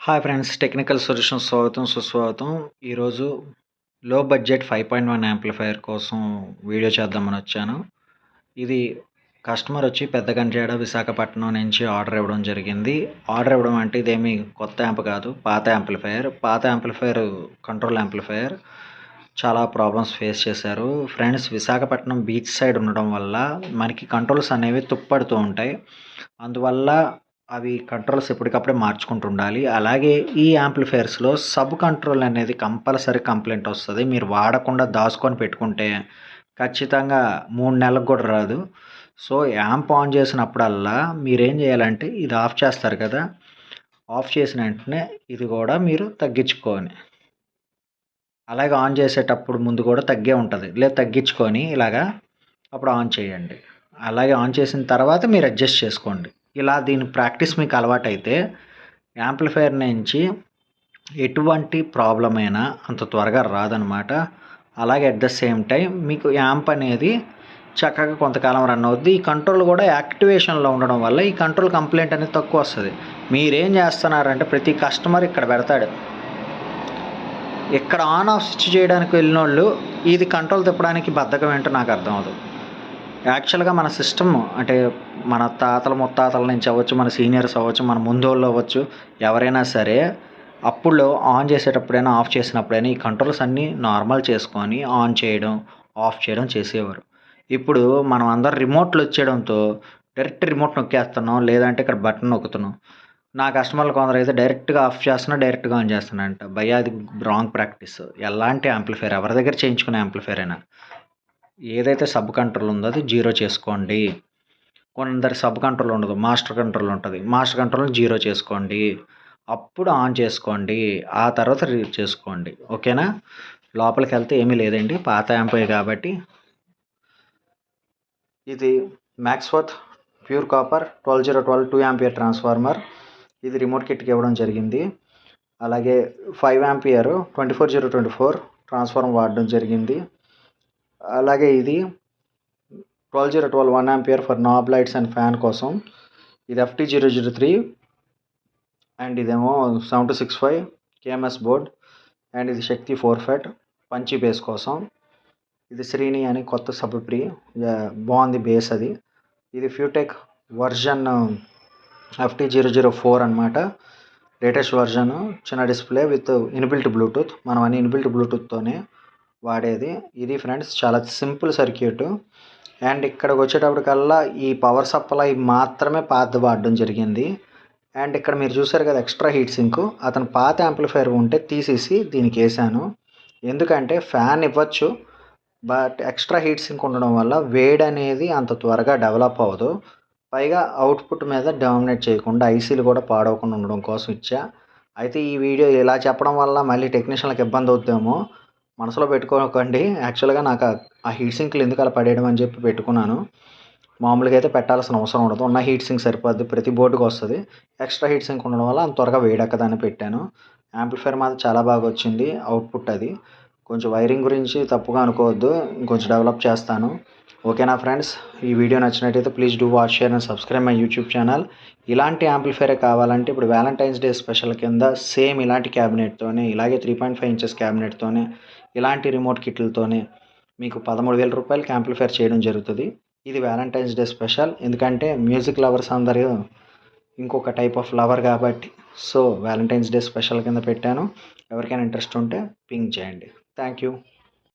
Hi friends, technical solutions స్వాగతం, సుస్వాగతం. ఈరోజు లో బడ్జెట్ 5.1 యాంప్లిఫైయర్ కోసం వీడియో చేద్దామని వచ్చాను. ఇది కస్టమర్ వచ్చి పెద్దగంట్యాడ, విశాఖపట్నం నుంచి ఆర్డర్ ఇవ్వడం జరిగింది. ఆర్డర్ ఇవ్వడం అంటే ఇదేమి కొత్త యాంప్ కాదు, పాత యాంప్లిఫైయర్. పాత యాంప్లిఫైయర్ కంట్రోల్ యాంప్లిఫైయర్. చాలా ప్రాబ్లమ్స్ ఫేస్ చేశారు. ఫ్రెండ్స్, విశాఖపట్నం బీచ్ సైడ్ ఉండడం వల్ల మనకి కంట్రోల్స్ అనేవి తుప్పడుతూ ఉంటాయి. అందువల్ల అవి కంట్రోల్స్ ఎప్పటికప్పుడే మార్చుకుంటూ ఉండాలి. అలాగే ఈ యాంప్లిఫైయర్స్‌లో సబ్ కంట్రోల్ అనేది కంపల్సరీ కంప్లెయింట్ వస్తది. మీరు వాడకుండా దాచుకొని పెట్టుకుంటే ఖచ్చితంగా 3 నెలలకు కూడా రాదు. సో, యాంప్ ఆన్ చేసినప్పుడల్లా మీరేం చేయాలంటే ఇది ఆఫ్ చేస్తారు కదా! ఆఫ్ చేసిన వెంటనే ఇది కూడా మీరు తగ్గించుకోవాలి. అలాగే ఆన్ చేసేటప్పుడు ముందు కూడా తగ్గే ఉంటది. లేదా తగ్గించుకొని ఇలాగా అప్పుడు ఆన్ చేయండి. అలాగే ఆన్ చేసిన తర్వాత మీరు అడ్జస్ట్ చేసుకోండి. ఇలా దీని ప్రాక్టీస్ మీకు అలవాటైతే యాంప్లిఫైయర్ నుంచి ఎటువంటి ప్రాబ్లమ్ అయినా అంత త్వరగా రాదనమాట. అలాగే అట్ ద సేమ్ టైం మీకు యాంప్ అనేది చక్కగా కొంతకాలం రన్ అవుద్ది. ఈ కంట్రోల్ కూడా యాక్టివేషన్‌లో ఉండడం వల్ల ఈ కంట్రోల్ కంప్లెయింట్ అనేది తక్కువ వస్తది. మీరేం చేస్తున్నారంటే ప్రతి కస్టమర్ ఇక్కడ పెడతాడు. ఇక్కడ ఆన్ ఆఫ్ స్విచ్ చేయడానికి వెళ్ళినోళ్ళు ఇది కంట్రోల్ తిప్పడానికి బద్ధకం ఏంటో నాకు అర్థం అవ్వదు. యాక్చువల్‌గా మన సిస్టమ్ అంటే మన తాతల ముత్తాతల నుంచి అవ్వచ్చు, మన సీనియర్స్ అవ్వచ్చు, మన ముందోళ్ళు అవ్వచ్చు, ఎవరైనా సరే అప్పుడులో ఆన్ చేసేటప్పుడైనా, ఆఫ్ చేసినప్పుడైనా ఈ కంట్రోల్స్ అన్నీ నార్మల్ చేసుకొని ఆన్ చేయడం, ఆఫ్ చేయడం చేసేవారు. ఇప్పుడు మనం అందరం రిమోట్‌లు వచ్చేయడంతో డైరెక్ట్ రిమోట్ నొక్కేస్తున్నాం. లేదంటే ఇక్కడ బటన్ నొక్కుతున్నాం. నా కస్టమర్లు కొందరైతే డైరెక్ట్‌గా ఆఫ్ చేస్తున్నా, డైరెక్ట్‌గా ఆన్ చేస్తున్నారంట. భయ్యా అది రాంగ్ ప్రాక్టీస్. ఎలాంటి యాంప్లిఫైయర్ ఎవరి దగ్గర చేయించుకునే యాంప్లిఫైయర్ అయినా ఏదైతే సబ్ కంట్రోల్ ఉందో అది జీరో చేసుకోండి. కొందరి సబ్ కంట్రోల్ ఉండదు, మాస్టర్ కంట్రోల్ ఉంటుంది. మాస్టర్ కంట్రోల్‌ని జీరో చేసుకోండి. అప్పుడు ఆన్ చేసుకోండి. ఆ తర్వాత చేసుకోండి. ఓకేనా? లోపలికెళ్తే ఏమీ లేదండి. పాత యాంపే కాబట్టి ఇది మ్యాక్స్వర్త్ ప్యూర్ కాపర్ 12012 2 యాంపియర్ ట్రాన్స్ఫార్మర్. ఇది రిమోట్ కిట్‌కి ఇవ్వడం జరిగింది. అలాగే 5 యాంపియర్ 24024 ట్రాన్స్ఫార్మర్ వాడడం జరిగింది. అలాగే ఇది 12012 1 ampere for knob lights and fan కోసం. ఇది FT003 అండ్ ఇదేమో 7265 కేఎంఎస్ బోర్డ్. అండ్ ఇది శక్తి 4 ఫెట్ పంచి బేస్ కోసం. ఇది శ్రీని అని కొత్త సబ్ ప్రీ బాగుంది బేస్ అది. ఇది ఫ్యూటెక్ వర్జన్ FT004 అనమాట. Latest version. చిన్న డిస్ప్లే విత్ ఇన్బిల్ట్ బ్లూటూత్. మనం అన్ని ఇన్బిల్ట్ బ్లూటూత్తోనే వాడేది. ఇది ఫ్రెండ్స్ చాలా సింపుల్ సర్క్యూట్. అండ్ ఇక్కడికి వచ్చేటప్పటికల్లా ఈ పవర్ సప్లై మాత్రమే పాతది వాడడం జరిగింది. అండ్ ఇక్కడ మీరు చూసారు కదా ఎక్స్ట్రా హీట్ సింక్. అతను పాత యాంప్లిఫైయర్ ఉంటే తీసేసి దీనికి వేసాను. ఎందుకంటే ఫ్యాన్ ఇవ్వచ్చు, బట్ ఎక్స్ట్రా హీట్ సింక్ ఉండడం వల్ల వేడి అనేది అంత త్వరగా డెవలప్ అవ్వదు. పైగా అవుట్పుట్ మీద డామినేట్ చేయకుండా ఐసీలు కూడా పాడవకుండా ఉండడం కోసం ఇచ్చా. అయితే ఈ వీడియో ఇలా చెప్పడం వల్ల మళ్ళీ టెక్నీషియన్లకు ఇబ్బంది అవుద్దేమో మనసులో పెట్టుకోకండి. యాక్చువల్‌గా నాకు ఆ హీట్ సింక్లు ఎందుకు అలా పడేయడం అని చెప్పి పెట్టుకున్నాను. మామూలుగా అయితే పెట్టాల్సిన అవసరం ఉండదు. ఉన్న హీట్ సింక్ సరిపోద్ది, ప్రతి బోర్డుకి వస్తుంది. ఎక్స్ట్రా హీట్ సింక్ ఉండడం వల్ల అంత త్వరగా వేడెక్కదని పెట్టాను. యాంప్లిఫైయర్ మాత్రం చాలా బాగా వచ్చింది అవుట్పుట్ అది. కొంచెం వైరింగ్ గురించి తప్పుగా అనుకోవద్దు, ఇంకొంచెం డెవలప్ చేస్తాను. ఓకేనా ఫ్రెండ్స్? ఈ వీడియో నచ్చినట్టయితే please do watch, share and subscribe my YouTube channel. ఇలాంటి యాంప్లిఫైయర్ కావాలంటే ఇప్పుడు వ్యాలంటైన్స్ డే స్పెషల్ కింద సేమ్ ఇలాంటి క్యాబినెట్తోనే, ఇలాగే 3.5 ఇంచెస్ క్యాబినెట్తోనే, ఇలాంటి రిమోట్ కిట్లతోనే మీకు 13,000 రూపాయలకి యాంప్లిఫైయర్ చేయడం జరుగుతుంది. ఇది వ్యాలంటైన్స్ డే స్పెషల్. ఎందుకంటే మ్యూజిక్ లవర్స్ అందరూ ఇంకొక టైప్ ఆఫ్ లవర్ కాబట్టి, సో వ్యాలంటైన్స్ డే స్పెషల్ కింద పెట్టాను. ఎవరికైనా ఇంట్రెస్ట్ ఉంటే పింగ్ చేయండి. Thank you.